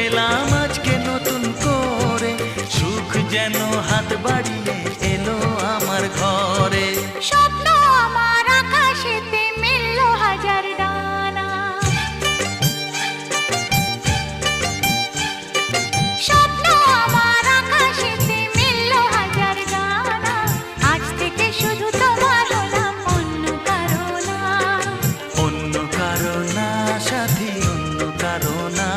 পেলাম আজকে নতুন করে, সুখ যেন হাত বাড়িয়ে এলো আমার ঘরে। স্বপ্ন আমার আকাশেতে মেলল হাজার ডানা, স্বপ্ন আমার আকাশেতে মেলল হাজার ডানা। আজ থেকে শুধু তোমার হলাম, অন্য কারো না। অন্য কারো না সাথী, অন্য কারো না।